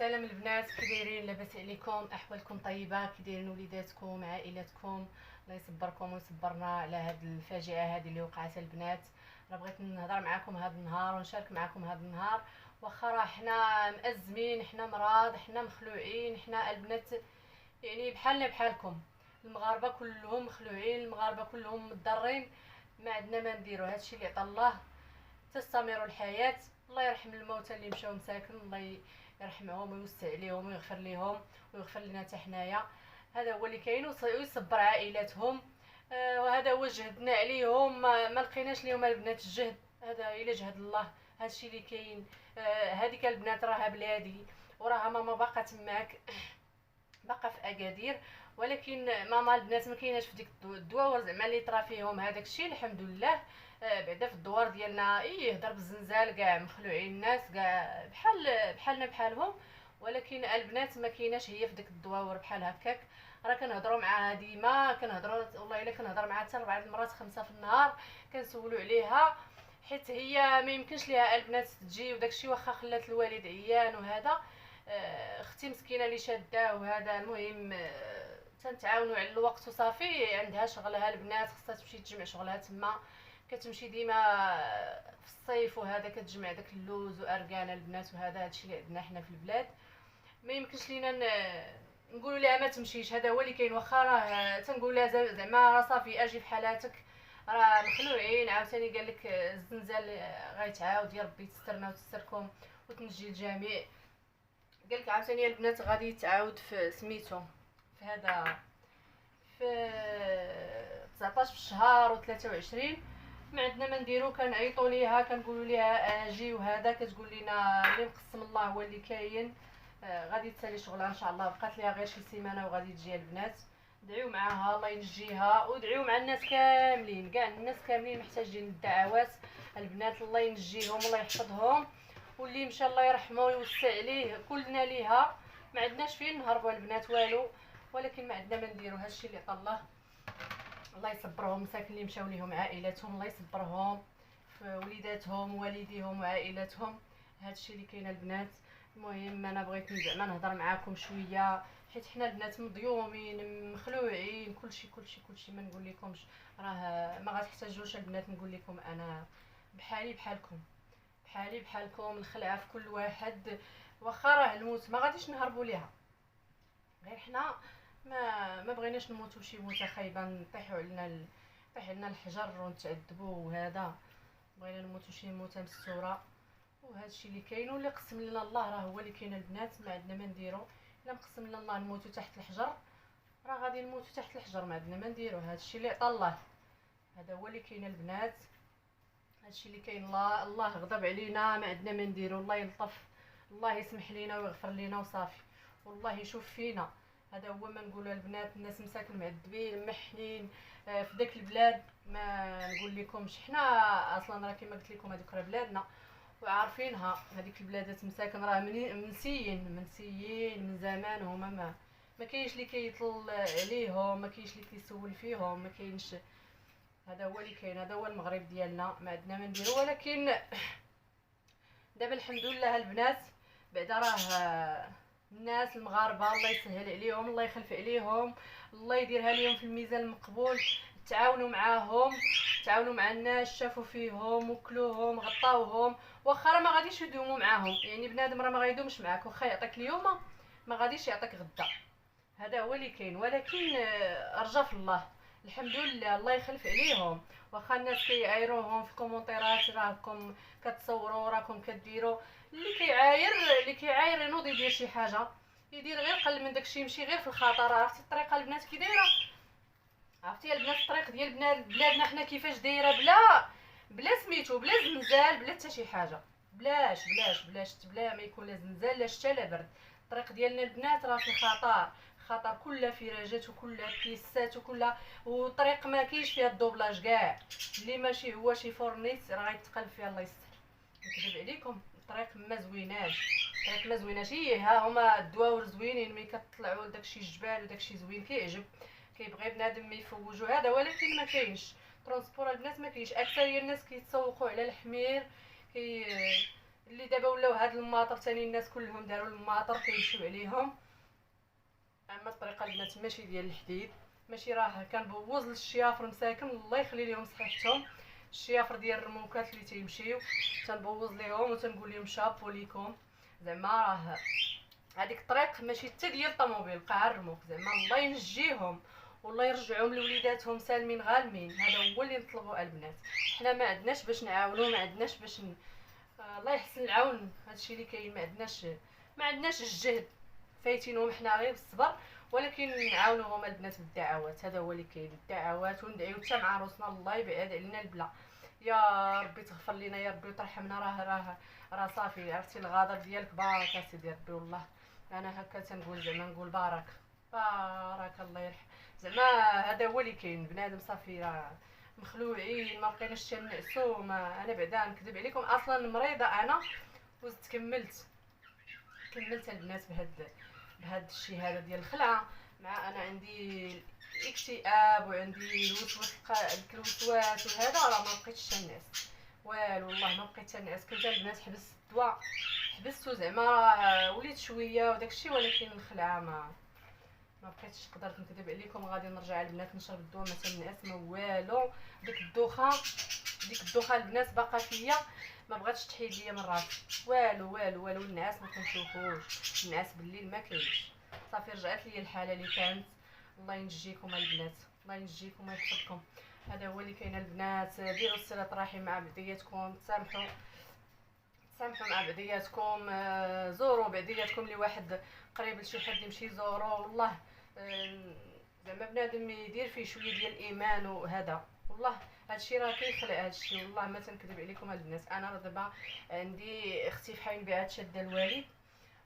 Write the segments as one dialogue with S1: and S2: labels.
S1: سلام البنات، كي دايرين؟ لاباس عليكم؟ احوالكم طيبه؟ كي دايرين وليداتكم عائلاتكم؟ الله يصبركم ويصبرنا على هاد الفاجعه هذه اللي وقعت البنات. انا بغيت نهضر معكم هذا النهار ونشارك معكم هذا النهار. واخا راه حنا مأزمين، حنا مرض، حنا مخلوعين، حنا البنات يعني بحالنا بحالكم. المغاربه كلهم مخلوعين، المغاربه كلهم مضرين، ما عندنا ما نديرو. هادشي اللي عطا الله، تستمر الحياة. الله يرحم الموتى اللي مشاو مساكن، الله يرحمهم ويوسع عليهم ويغفر لهم ويغفر لنا حتى حنايا. هذا هو اللي كاين، ويصبر عائلاتهم. وهذا هو جهدنا عليهم، ما لقيناش ليهم البنات الجهد، هذا الى جهد الله. هادشي اللي كاين. هذيك البنات راها بلادي، وراها ماما باقا تماك، باقا في اكادير. ولكن ماما البنات ما كايناش في ديك الدواور زعما اللي طرا فيهم هذاك الشيء، الحمد لله. بعدا في الدوار ديالنا ضرب الزنزال، كاع مخلوعين الناس، كاع بحالنا بحالهم. ولكن البنات ما كايناش هي في ديك الدواور بحال هكاك. راه كنهضروا معاها ديما، كنهضروا والله الا كنهضر معاها حتى 4 المرات 5 في النهار، كنسولوا عليها. حيت هي ما يمكنش ليها البنات تجي وداكشي، واخا خلات الوالد عيان وهذا. اختي مسكينه اللي شاده وهذا. المهم تنتعاونوا على الوقت وصافي. عندها شغلها البنات، خصها تمشي تجمع شغلها تما. كتمشي ديما في الصيف وهذا، كتجمع داك اللوز واركان البنات وهذا. هادشي اللي عندنا حنا في البلاد. ما يمكنش لينا نقولوا لها ما تمشيش، هذا هو اللي كاين. واخا راه تنقول لها زعما راه صافي اجي بحالاتك، راه مخلوعين. عاوتاني قال لك الزنزال غيتعاود، يا ربي تسترنا وتستركم وتنجي الجميع. قالك عاوتاني البنات غادي يتعاود في سميتو، في هذا، في 19 في الشهر و23. ما عندنا ما نديرو، كنعيطوا ليها كنقولوا ليها اجي وهذا، كتقول لنا اللي مقسم الله هو اللي كاين. غادي تسالي شغلها ان شاء الله. بقات ليها غير شي سيمانه وغادي تجي البنات. دعيو معاها الله ينجيها، ودعيو مع الناس كاملين، كاع الناس كاملين محتاجين الدعوات. البنات الله ينجيهم الله يحفظهم، واللي مشى الله يرحمه ويوسع عليه. كلنا ليها، ما عندناش فين نهربوا البنات والو. ولكن ما عندنا ما نديرو، هادشي اللي طالله. الله يصبرهم مساكن اللي مشاو ليهم عائلاتهم، الله يصبرهم في وليداتهم ووالديهم وعائلاتهم. هادشي اللي كاين البنات. المهم انا بغيت زعما نهضر معاكم شويه، حيت حنا البنات مضيومين مخلوعين، كلشي ما نقول لكمش. راه ما غتحتاجوش البنات نقول لكم، انا بحالي بحالكم، بحالي بحالكم. الخلعه في كل واحد. واخا راه الموت ما غاديش نهربوا ليها، غير حنا ما بغيناش نموتوا شي موته خايبه، نطيحوا علينا يطيح علينا الحجر ونتعذبوا وهذا. بغينا نموتوا شي موته مستوره. وهذا الشيء اللي كاين، واللي قسم لنا الله راه هو اللي كاين البنات. ما عندنا ما نديرو. الا مقسم لنا الله نموتوا تحت الحجر، راه غادي نموتوا تحت الحجر، ما عندنا ما نديرو. هذا الشيء اللي عطا الله، هذا هو اللي كاين البنات. هادشي اللي كاين. الله غضب علينا، ما عندنا ما نديرو. الله يلطف، الله يسمح لينا ويغفر لينا وصافي، والله يشوف فينا. هذا هو ما نقولوا البنات. الناس مساكن معذبين محنين في داك البلاد. ما نقول لكمش، حنا اصلا راه كما قلت لكم هذيك راه بلادنا وعارفينها. هذيك البلادات مساكن راه منسيين من زمان. هما ما كاينش اللي كيطل عليهم، ما كاينش اللي كيسول فيهم، ما كاينش. هذا هو اللي كاين، هذا هو المغرب ديالنا، ما عندنا ما نديرو. ولكن دابا الحمد لله البنات، بعدا راه الناس المغاربه الله يسهل عليهم، الله يخلف عليهم، الله يديرها لهم في الميزان المقبول. تعاونوا معاهم، تعاونوا مع الناس، شافوا فيهم وكلوهم غطاوهم. واخا راه ما غاديش يدوموا معاهم، يعني بنادم راه ما غيدومش معاك. واخا يعطيك اليوم ما غاديش يعطيك غدا، هذا هو اللي كاين. ولكن ارجى في الله، الحمد لله الله يخلف عليهم. واخا الناس كيعايروهم في الكومونتيرات، راكم كتصوروا راكم كديروا. اللي كيعاير ينوض يدير شي حاجه، يدير غير قل من داكشي، يمشي غير في الخطر. عرفتي الطريقه البنات كي دايره؟ عرفتي البنات الطريق ديال بلادنا حنا كيفاش دايره؟ بلا سميتو، بلا زنزال، بلا حتى شي حاجه. بلا ما يكون لا زنزال لا شتا لا برد. الطريق ديالنا البنات راه في خطر، خطر كلها فراجات وكلها بيسات وكلها. والطريق ما كاينش فيها الدوبلاج كاع، اللي ماشي هو شي فورنيت راه غيتقلب فيها الله يستر. نكذب عليكم، الطريق ما زويناش. ها هما الدواور زوينين، ملي كتطلعوا لداكشي الجبال وداكشي زوين كيعجب، كيبغي بنادم ما يفوجو هذا. ولكن ما كاينش ترونسبور البنات، ما كاينش. اكثريه الناس كيتسوقوا على الحمير، كي اللي دابا ولاو هاد الماطر ثاني الناس كلهم داروا الماطر كيمشيو عليهم. اما الطريقه البنات ماشي ديال الحديد، ماشي راه كنبوظ للشيافر مساكن الله يخلي لهم صحتهم، الشيافر ديال الرموكات اللي تيمشيو تنبوظ ليهم وتنقول لهم شابو ليكم. زعما راه هذيك الطريق ماشي حتى ديال الطوموبيل بقى الرموك، زعما الله ينجيهم والله يرجعهم لوليداتهم سالمين غالمين. هذا هو اللي نطلبوا البنات. حنا ما عندناش باش نعاونوا، ما عندناش باش الله يحسن العون. هادشي اللي كاين، ما عندناش الجهد، فايتينهم حنا غير بالصبر، ولكن نعاونوهم البنات بالدعوات. هذا هو اللي كاين، الدعوات، وندعيو حتى مع روسنا الله يبعد علينا البلا. يا ربي تغفر لينا يا ربي وترحمنا. راه صافي عرفتي الغضب ديالك بارك سيدي ربي. والله انا هكا تنقول، زعما نقول بارك الله يرحم. زعما هذا هو اللي كاين، بنادم صافي راه مخلوعين، ما بقيناش تنعسو. ما انا بعدا نكذب عليكم، اصلا مريضه انا، وزدت كملت البنات بهاد الشيء هذا ديال الخلعه. مع انا عندي الاكتئاب وعندي الوسواس وهذا، راه ما بقيتش تنعس والو، والله ما بقيت تنعس. كنت البنات حبست الدواء، حبستو زعما راه وليت شويه وداكشي، ولكن الخلعه ما بقيتش. قدرت نكذب عليكم، غادي نرجع البنات نشرب الدواء ما تنعس ما والو. ديك الدوخه البنات باقا فيا، ما بغاتش تحيد ليا من راسي والو. النعاس ما كنشوفوش، النعاس بالليل ما كاينش. صافي رجعت ليا الحاله اللي كانت. الله ينجيكم البنات، الله ينجيكم ويحفظكم. هذا هو اللي كاين البنات. ديروا الصله رحم مع بعضياتكم، تسامحوا مع بعضياتكم، زوروا بعضياتكم. اللي واحد قريب لشي حد يمشي يزورو، والله زعما بنادم يدير فيه شويه ديال الايمان وهذا. والله هادشي راه كيخلق هادشي، والله ما تنكذب عليكم البنات. انا دابا عندي اختي في حين بها شاده الوالد،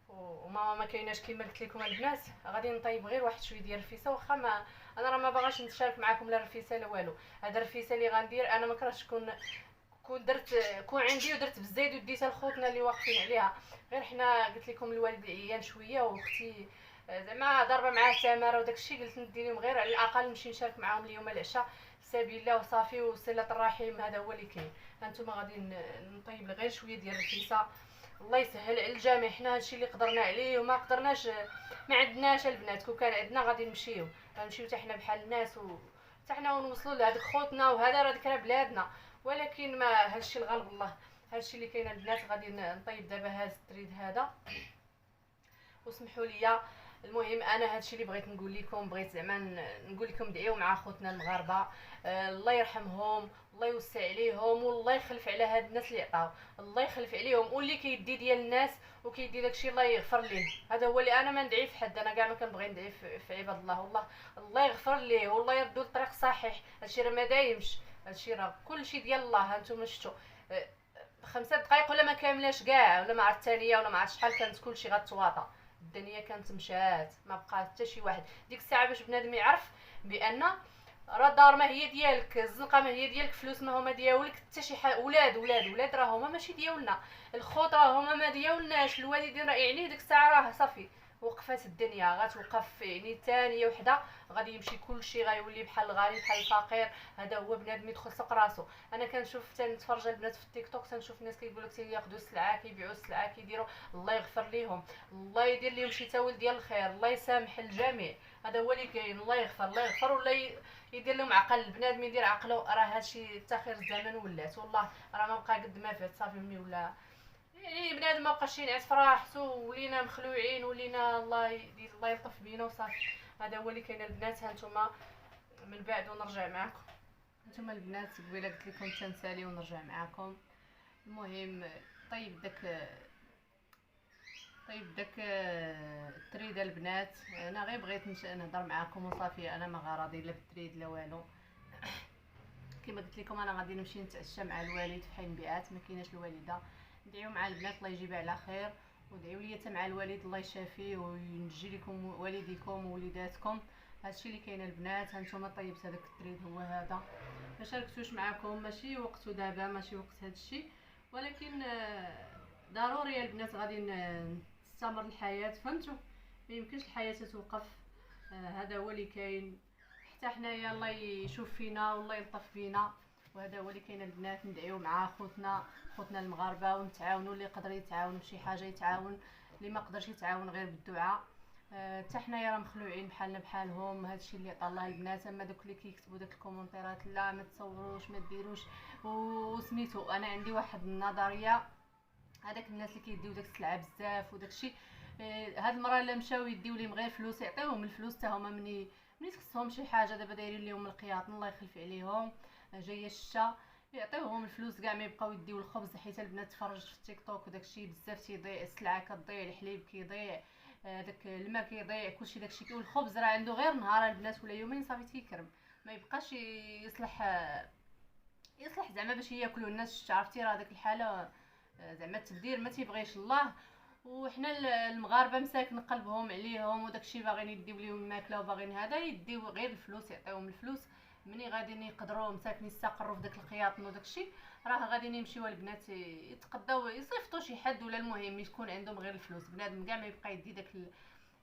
S1: وماما ما كايناش كما قلت لكم البنات. غادي نطيب غير واحد شويه ديال الرفيسه، واخا ما انا راه ما باغاش نتشارك معكم لا الرفيسه لا والو. هذا الرفيسه اللي غندير انا ما كرهتش كون عندي ودرت بالزيت وديتها لخوتنا اللي واقفين عليها. غير حنا قلت لكم الوالد عيان شويه، واختي زعما ضربه معاه التماره وداكشي، قلت ندي لهم غير على الاقل نمشي نشارك معاهم اليوم العشاء سبيل الله وصافي، وصله الرحم. هذا هو اللي كاين. هانتوما غادي نطيب غير شويه ديال الرفيسه، الله يسهل على الجميع. حنا هادشي اللي قدرنا عليه، وما قدرناش ما عندناش البنات. كون كان عندنا غادي نمشيو حتى حنا بحال الناس، وحتى حنا ونوصلوا لهاد خوتنا، وهذا راه ديك راه بلادنا. ولكن ما هادشي الغالب الله. هادشي اللي كاين البنات. غادي نطيب دابا هاد التريد هذا، وسمحوا لي. المهم انا هادشي اللي بغيت نقول لكم، بغيت زعما نقول لكم دعيو مع خوتنا المغاربه، الله يرحمهم، الله يوسع عليهم، والله يخلف على هاد الناس اللي عطاو، الله يخلف عليهم. واللي كيدي ديال الناس وكيدي داكشي الله يغفر ليه. هذا هو اللي انا ما ندعي في حد، انا كاع ما كنبغي ندعي في عباد الله. والله الله يغفر ليه، والله يردو للطريق الصحيح. هادشي راه ما دايمش، هادشي راه كلشي ديال الله. هانتوما شفتوا 5 دقائق ولا ما كاملاش كاع، ولا ما عرفت الثانيه ولا ما عرفت شحال، كانت كلشي غتواطا. الدنيا كانت مشات، ما بقى حتى شي واحد. ديك الساعه باش بنادم يعرف بان راه الدار ما هي ديالك، الزنقه ما هي ديالك، فلوس ما هما ديالك، حتى شي حاجه. ولاد راه هما ماشي ديالنا، الخوت راه هما ما ديالناش، الوالدين راه يعني ديك الساعه راه صافي وقفات الدنيا. غتوقف يعني ثانيه وحده غادي يمشي كلشي، غيولي بحال الغني بحال الفقير. هذا هو بنادم يدخل سوق راسو. انا كنشوف تنتفرج البنات في التيك توك، تنشوف الناس كيقول لك تياخذوا السلعه، كيبيعوا السلعه، كيديروا. الله يغفر ليهم، الله يدير لهم شي تاويل ديال الخير، الله يسامح الجميع. هذا هو اللي كاين. الله يغفر ولا يدير لهم عقل. البنادم يدير عقله، راه هادشي تاخير الزمن ولات. والله راه ما بقى قد ما فات، صافي ملي ولا يعني بنادم ما بقاش ينعس في راحتو، ولينا مخلوعين، ولينا الله يلطف بينا وصافي. هذا هو اللي كاين البنات. هانتوما من بعد ونرجع معكم. هانتوما البنات قبيله قلت لكم تنسالي ونرجع معكم. المهم طيب داك التريد البنات. انا غير بغيت نهضر معكم وصافي، انا ما غراضي لا بالتريد لا والو. كما قلت لكم انا غادي نمشي نتعشى مع الوالد في حي بيعات، ما كايناش الوالده. ندعيو مع البنات الله يجيبها على خير، ودعيو لي حتى مع الوالد الله يشافيه وينجي لكم والديكم ووليداتكم. هادشي اللي كاين البنات. هانتوما طيبت هذاك التريد هو هذا، ما شاركتوش معكم، ماشي وقته دابا، ماشي وقت هادشي، ولكن ضروري البنات غادي تستمر الحياه. فهمتوا؟ ما يمكنش الحياه توقف. هذا هو اللي كاين. حتى حنايا الله يشوف فينا والله يلطف بينا. وهذا هو اللي كاين البنات. ندعيو مع خوتنا المغاربه ونتعاونوا، اللي يقدر يتعاون بشي حاجه يتعاون، اللي ما قدرش يتعاون غير بالدعاء. حتى حنايا راه مخلوعين بحالنا بحالهم، هادشي اللي عطا الله البنات. اما دوك اللي كيكتبوا داك الكومونتيرات لا ما تصوروش ما ديروش وسميتو، انا عندي واحد النظريه، هذاك الناس اللي كيديو داك السلعه بزاف وداك الشيء، هاد المره الا مشاو يديو ليهم غير فلوس يعطيوهم الفلوس حتى هما مني تخصهم شي حاجه. دابا دايرين لهم القياط الله يخلف عليهم، جايه الشتا يعطيوهم الفلوس كاع ما يبقاو يديو الخبز، حيت البنات تفرجت في التيك توك وداك الشيء بزاف تيضيع، السلعه كتضيع، الحليب كيضيع، داك الماء كيضيع، كلشي داك الشيء. والخبز راه عنده غير نهار البنات ولا يومين صافي تيكرم، ما يبقاش يصلح زعما باش ياكلوا الناس. عرفتي راه داك الحاله زعما التبذير ما تيبغيش الله. وحنا المغاربه مساكن قلبهم عليهم وداكشي باغيين يديو ليهم الماكله وباغيين هذا يديو غير الفلوس، يعطيوهم الفلوس مني غاديين يقدروا مساكن يستقروا في داك الخياطن وداكشي، راه غاديين يمشيو البنات يتقداو يصيفطوا شي حد، ولا المهم يكون عندهم غير الفلوس. بنادم كاع ما يبقى يدي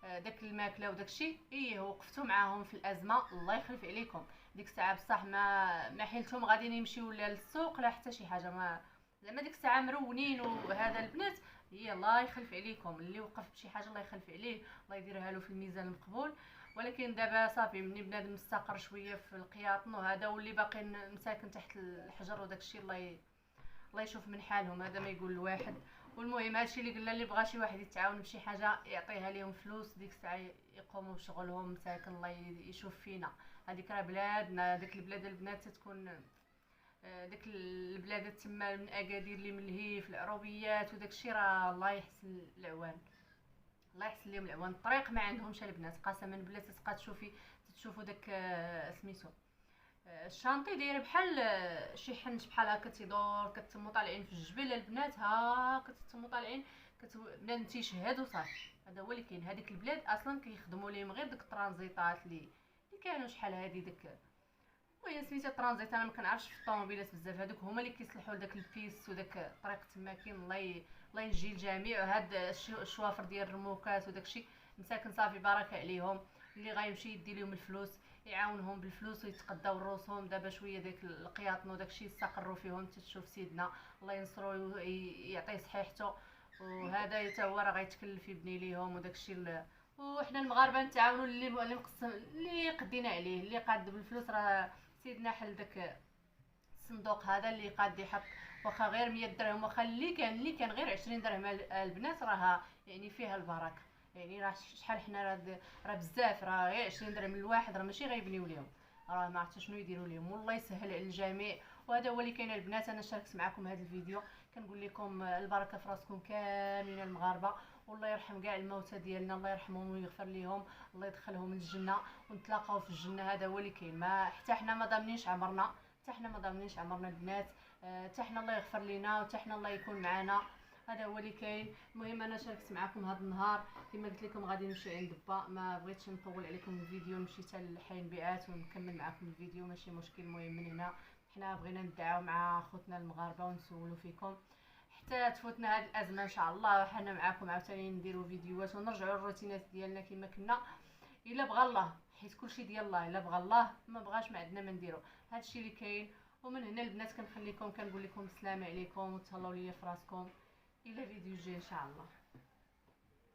S1: داك الماكله وداكشي. وقفتوا معاهم في الازمه الله يخلف عليكم. ديك الساعه بصح ما حيلتهم غاديين يمشيو لا للسوق لا حتى شي حاجه، ما زعما ديك الساعه مرونين. وهذا البنات الله يخلف عليكم، اللي وقف بشي حاجه الله يخلف عليه، الله يديرها له في الميزان المقبول. ولكن دابا صافي مني بنادم مستقر شويه في القياطن وهذا، واللي باقي مساكن تحت الحجر وداكشي الله يشوف من حالهم، هذا ما يقول الواحد. والمهم هادشي اللي قلنا، اللي بغى شي واحد يتعاون بشي حاجه يعطيها ليهم فلوس، ديك الساعه يقوموا بشغلهم مساكن الله يشوف فينا. هذيك راه بلادنا، ديك البلاد البنات تكون ديك البلاد تما من اكادير اللي من الهيف العروبيات وداكشي، راه الله يحسن العوان، الله يحسن لهم العوان. الطريق ما عندهمش البنات قسما بالله. تبقى تشوفوا داك سميتو الشانطي داير بحال شي حنش بحال هكا تيدور، كتمو طالعين في الجبل البنات، ها كتمو طالعين بنادم تيشهد وصافي. هذا هو اللي كاين. هذيك البلاد اصلا كيخدموا ليهم غير ديك الترانزيطات اللي كانوا شحال هادي ديك وهي سميتها ترانزيت. انا ما كنعرفش في الطوموبيلات بزاف، هذوك هما اللي كيصلحوا لداك البيس وداك الطريق تما كاين. الله ينجي الجميع. وهاد الشوافر ديال الرموكات وداكشي مساكن صافي بارك عليهم، اللي غيمشي يدي لهم الفلوس يعاونهم بالفلوس ويتقداو روسهم. دابا شويه داك القياطن وداكشي يستقروا فيهم. تشوف سيدنا الله ينصرو يعطيه صحيحته، وهذا حتى هو راه غيتكلف يبني ليهم وداكشي. وحنا المغاربه نتعاونوا اللي قدينا عليه، اللي قاد بالفلوس راه سيدنا حل داك الصندوق هذا اللي قاد يحط واخا غير 100 درهم، واخا اللي كان غير 20 درهم البنات، راه يعني فيها البركه. يعني راه شحال حنا راه بزاف، راه غير 20 درهم الواحد راه ماشي غيبنيو ليهم، راه ما عرفت شنو يديروا ليهم. والله يسهل على الجميع. وهذا هو اللي كاين البنات. انا شاركت معكم هذا الفيديو، كنقول لكم البركه في راسكم كاملين المغاربه، والله يرحم كاع الموتى ديالنا، الله يرحمهم ويغفر لهم، الله يدخلهم الجنه ونتلاقاو في الجنه. هذا هو اللي كاين. ما حتى حنا ما ضامنينش عمرنا، حتى حنا ما ضامنينش عمرنا البنات، حتى حنا الله يغفر لينا وحتى حنا الله يكون معنا. هذا هو اللي كاين. المهم انا شاركت معكم هذا النهار، كما قلت لكم غادي نمشي عند با، ما بغيتش نطول عليكم الفيديو، نمشي حتى لحي البيعات ونكمل معكم الفيديو ماشي مشكل. المهم من هنا حنا بغينا ندعاو مع خوتنا المغاربه ونسولوا فيكم حتى تفوتنا هذه الازمه ان شاء الله، وحنا معكم عاوتاني نديروا فيديوهات ونرجعوا للروتينات ديالنا كما كنا، الا بغى الله، حيت كلشي ديال الله، الا بغى الله ما بغاش ما عندنا ما نديروا. هادشي اللي كاين. ومن هنا البنات كنخليكم كنقول لكم السلام عليكم وتهلاو ليا في راسكم، الى فيديو جاي ان شاء الله.